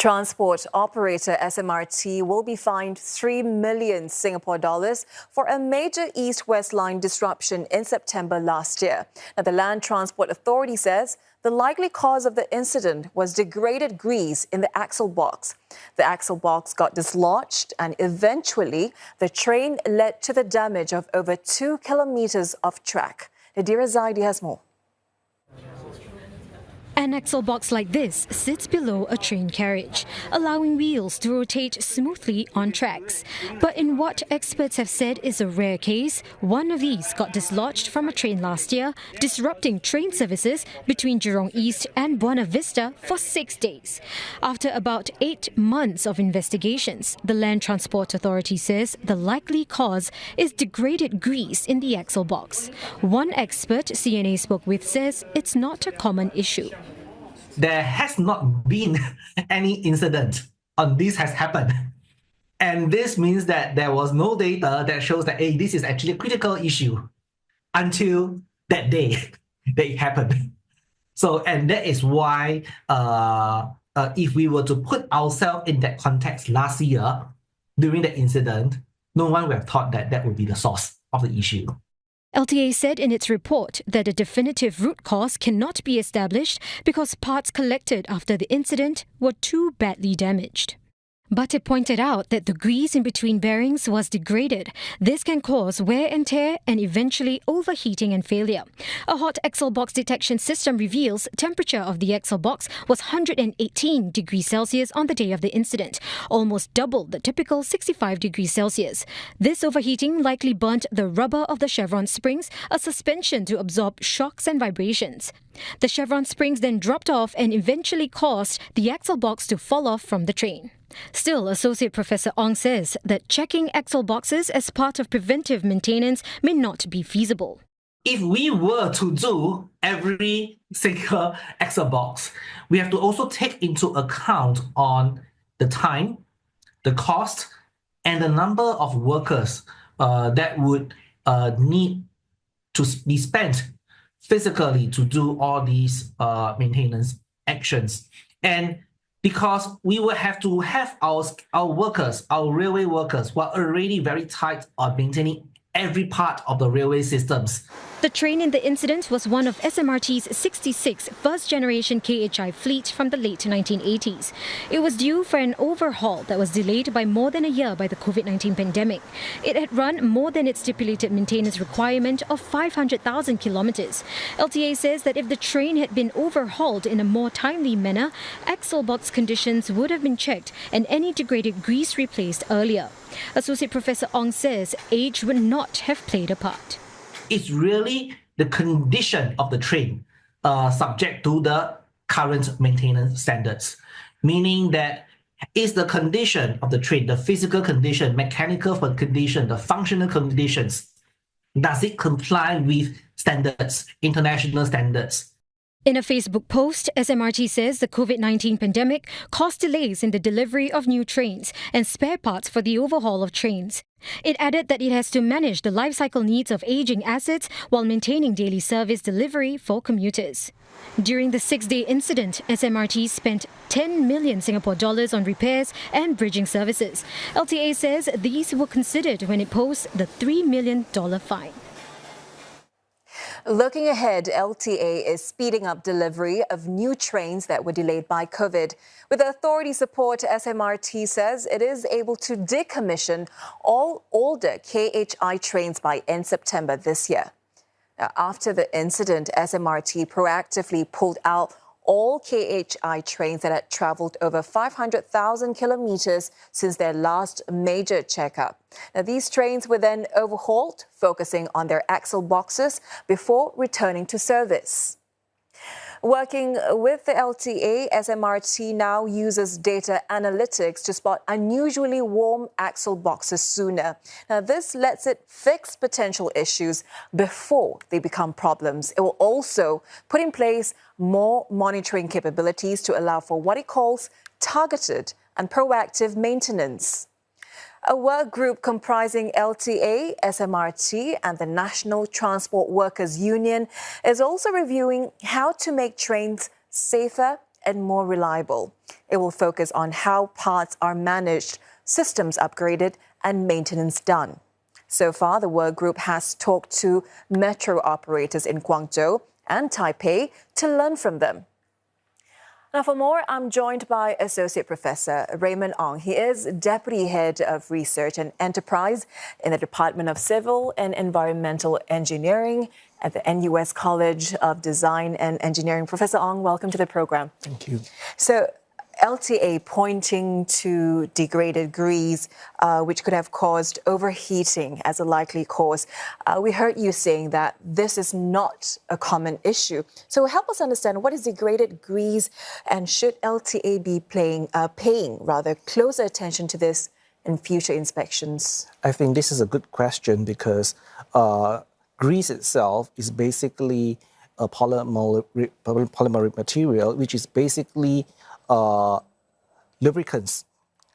Transport operator SMRT will be fined 3 million Singapore dollars for a major east-west line disruption in September last year. Now, the Land Transport Authority says the likely cause of the incident was degraded grease in the axle box. The axle box got dislodged and eventually the train led to the damage of over 2 kilometres of track. Nadirah Zaidi has more. An axle box like this sits below a train carriage, allowing wheels to rotate smoothly on tracks. But in what experts have said is a rare case, one of these got dislodged from a train last year, disrupting train services between Jurong East and Buona Vista for 6 days. After about 8 months of investigations, the Land Transport Authority says the likely cause is degraded grease in the axle box. One expert CNA spoke with says it's not a common issue. There has not been any incident on this has happened. And this means that there was no data that shows that, hey, this is actually a critical issue until that day that it happened. So, and that is why if we were to put ourselves in that context last year during the incident, no one would have thought that that would be the source of the issue. LTA said in its report that a definitive root cause cannot be established because parts collected after the incident were too badly damaged. But it pointed out that the grease in between bearings was degraded. This can cause wear and tear and eventually overheating and failure. A hot axle box detection system reveals temperature of the axle box was 118 degrees Celsius on the day of the incident, almost double the typical 65 degrees Celsius. This overheating likely burnt the rubber of the chevron springs, a suspension to absorb shocks and vibrations. The chevron springs then dropped off and eventually caused the axle box to fall off from the train. Still, Associate Professor Ong says that checking axle boxes as part of preventive maintenance may not be feasible. If we were to do every single axle box, we have to also take into account on the time, the cost, and the number of workers that would need to be spent physically to do all these maintenance actions. And because we will have to have our workers, our railway workers, who are already very tight on maintaining every part of the railway systems. The train in the incident was one of SMRT's 66 first-generation KHI fleet from the late 1980s. It was due for an overhaul that was delayed by more than a year by the COVID-19 pandemic. It had run more than its stipulated maintenance requirement of 500,000 kilometres. LTA says that if the train had been overhauled in a more timely manner, axle box conditions would have been checked and any degraded grease replaced earlier. Associate Professor Ong says age would not have played a part. It's really the condition of the train subject to the current maintenance standards, meaning that is the condition of the train, the physical condition, mechanical condition, the functional conditions, does it comply with standards, international standards? In a Facebook post, SMRT says the COVID-19 pandemic caused delays in the delivery of new trains and spare parts for the overhaul of trains. It added that it has to manage the life cycle needs of aging assets while maintaining daily service delivery for commuters. During the 6-day incident, SMRT spent 10 million Singapore dollars on repairs and bridging services. LTA says these were considered when it posed the $3 million fine. Looking ahead, LTA is speeding up delivery of new trains that were delayed by COVID. With the authority support, SMRT says it is able to decommission all older KHI trains by end September this year. Now, after the incident, SMRT proactively pulled out all KHI trains that had travelled over 500,000 kilometres since their last major checkup. Now, these trains were then overhauled, focusing on their axle boxes before returning to service. Working with the LTA, SMRT now uses data analytics to spot unusually warm axle boxes sooner. Now, this lets it fix potential issues before they become problems. It will also put in place more monitoring capabilities to allow for what it calls targeted and proactive maintenance. A work group comprising LTA, SMRT and the National Transport Workers Union is also reviewing how to make trains safer and more reliable. It will focus on how parts are managed, systems upgraded, and maintenance done. So far, the work group has talked to metro operators in Guangzhou and Taipei to learn from them. Now, for more, I'm joined by Associate Professor Raymond Ong. He is Deputy Head of Research and Enterprise in the Department of Civil and Environmental Engineering at the NUS College of Design and Engineering. Professor Ong, welcome to the program. Thank you. So, LTA pointing to degraded grease, which could have caused overheating as a likely cause. We heard you saying that this is not a common issue. So help us understand, what is degraded grease, and should LTA be paying closer attention to this in future inspections? I think this is a good question because grease itself is basically a polymer material, which is basically lubricants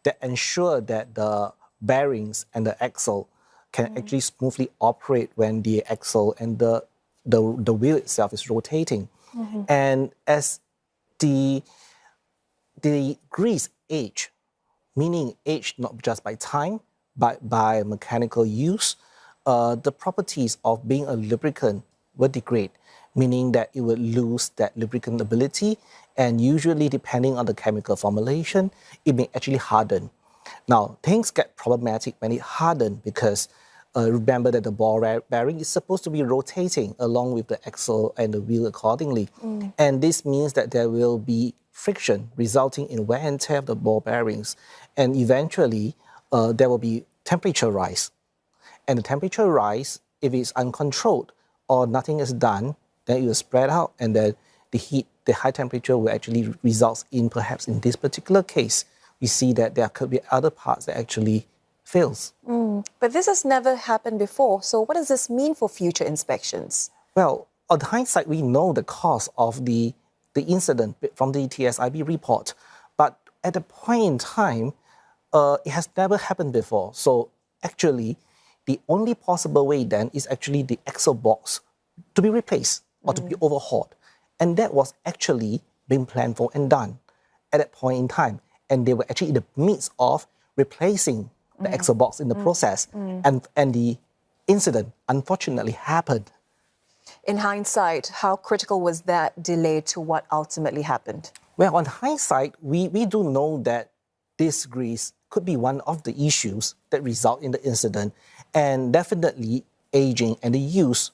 that ensure that the bearings and the axle can actually smoothly operate when the axle and the wheel itself is rotating. And as the grease age, meaning age not just by time, but by mechanical use, the properties of being a lubricant will degrade, meaning that it will lose that lubricant ability, and usually, depending on the chemical formulation, it may actually harden. Now, things get problematic when it hardens because remember that the ball bearing is supposed to be rotating along with the axle and the wheel accordingly. And this means that there will be friction resulting in wear and tear of the ball bearings. And eventually, there will be temperature rise. And the temperature rise, if it's uncontrolled or nothing is done, then it will spread out, and then the high temperature will actually result in, perhaps in this particular case, we see that there could be other parts that actually fails. But this has never happened before. So what does this mean for future inspections? Well, on hindsight, we know the cause of the incident from the TSIB report. But at the point in time, it has never happened before. So actually, the only possible way then is actually the axle box to be replaced or to be overhauled. And that was actually being planned for and done at that point in time. And they were actually in the midst of replacing the axle box in the process. And the incident, unfortunately, happened. In hindsight, how critical was that delay to what ultimately happened? Well, on hindsight, we do know that this grease could be one of the issues that result in the incident. And definitely, aging and the use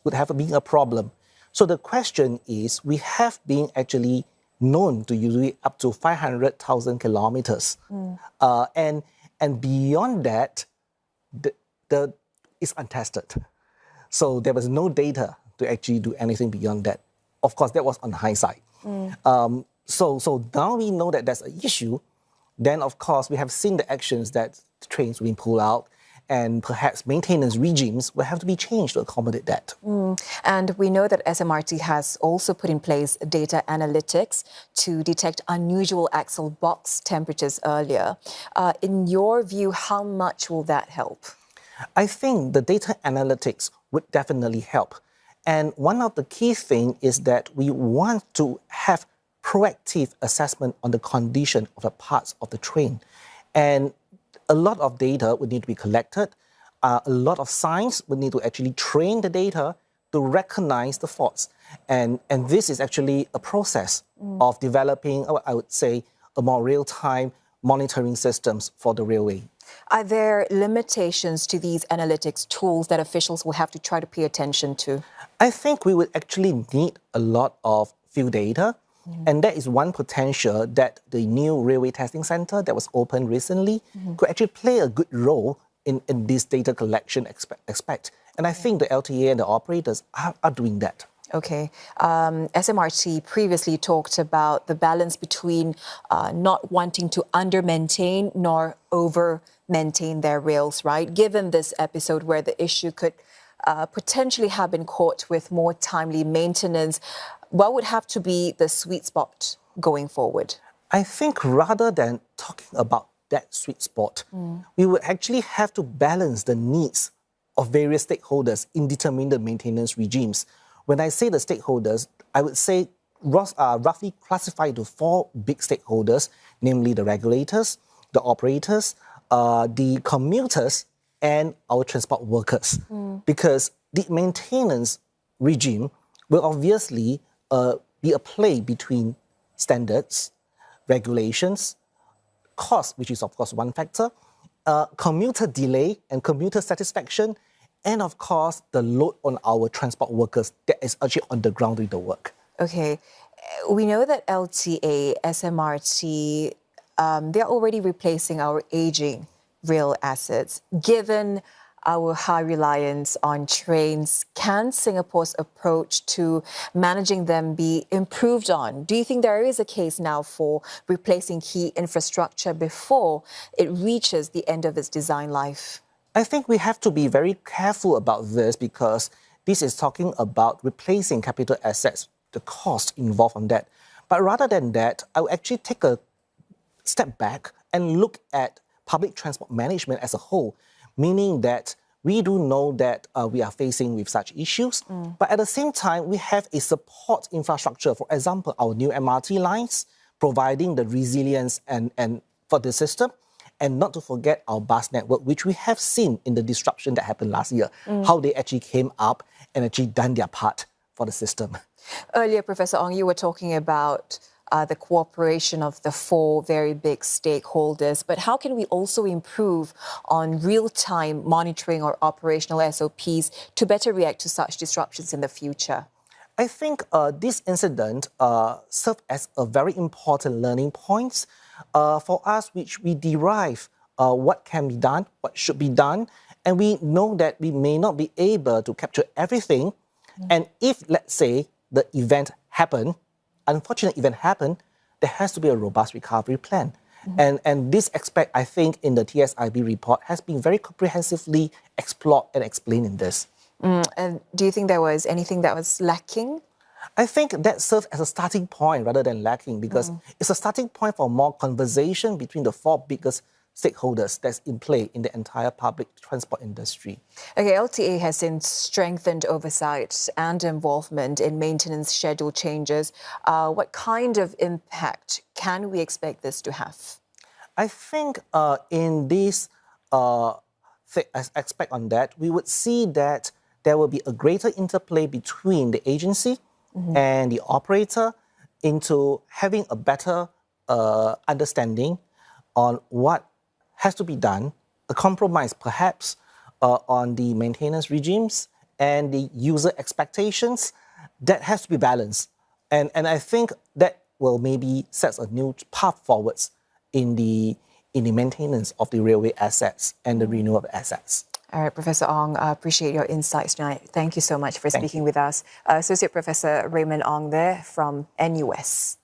would have been a problem. So the question is, we have been actually known to use it up to 500,000 kilometers. And beyond that, it's untested. So there was no data to actually do anything beyond that. Of course, that was on hindsight. So now we know that there's an issue. Then, of course, we have seen the actions that trains will be pulled out, and perhaps maintenance regimes will have to be changed to accommodate that. And we know that SMRT has also put in place data analytics to detect unusual axle box temperatures earlier. In your view, how much will that help? I think the data analytics would definitely help. And one of the key things is that we want to have proactive assessment on the condition of the parts of the train. And a lot of data would need to be collected. A lot of science would need to actually train the data to recognize the faults. And this is actually a process of developing, I would say, a more real-time monitoring systems for the railway. Are there limitations to these analytics tools that officials will have to try to pay attention to? I think we would actually need a lot of field data. And that is one potential that the new railway testing center that was opened recently could actually play a good role in this data collection aspect. And I think the LTA and the operators are doing that. Okay. SMRT previously talked about the balance between not wanting to under-maintain nor over-maintain their rails, right? Given this episode where the issue could potentially have been caught with more timely maintenance, what would have to be the sweet spot going forward? I think rather than talking about that sweet spot, we would actually have to balance the needs of various stakeholders in determining the maintenance regimes. When I say the stakeholders, I would say roughly classified into 4 big stakeholders, namely the regulators, the operators, the commuters, and our transport workers. Because the maintenance regime will obviously be a play between standards, regulations, cost, which is of course one factor, commuter delay and commuter satisfaction, and of course the load on our transport workers that is actually on the ground doing the work. Okay. We know that LTA, SMRT, they're already replacing our aging rail assets. Given our high reliance on trains, can Singapore's approach to managing them be improved on? Do you think there is a case now for replacing key infrastructure before it reaches the end of its design life? I think we have to be very careful about this because this is talking about replacing capital assets, the cost involved on that. But rather than that, I will actually take a step back and look at public transport management as a whole, meaning that we do know that we are facing with such issues, but at the same time, we have a support infrastructure, for example, our new MRT lines, providing the resilience and for the system, and not to forget our bus network, which we have seen in the disruption that happened last year, how they actually came up and actually done their part for the system. Earlier, Professor Ong, you were talking about the cooperation of the 4 very big stakeholders, but how can we also improve on real-time monitoring or operational SOPs to better react to such disruptions in the future? I think this incident served as a very important learning point for us, which we derive what can be done, what should be done, and we know that we may not be able to capture everything. And if, let's say, the event happened, unfortunate event happened, there has to be a robust recovery plan. And this aspect, I think, in the TSIB report has been very comprehensively explored and explained in this. And do you think there was anything that was lacking? I think that serves as a starting point rather than lacking because it's a starting point for more conversation between the 4 biggest stakeholders that's in play in the entire public transport industry. Okay, LTA has since strengthened oversight and involvement in maintenance schedule changes. What kind of impact can we expect this to have? I think in this aspect on that, we would see that there will be a greater interplay between the agency and the operator into having a better understanding on what has to be done, a compromise perhaps on the maintenance regimes and the user expectations that has to be balanced. And I think that will maybe set a new path forwards in the maintenance of the railway assets and the renewal of assets. All right, Professor Ong, I appreciate your insights tonight. Thank you so much for speaking with us. Associate Professor Raymond Ong there from NUS.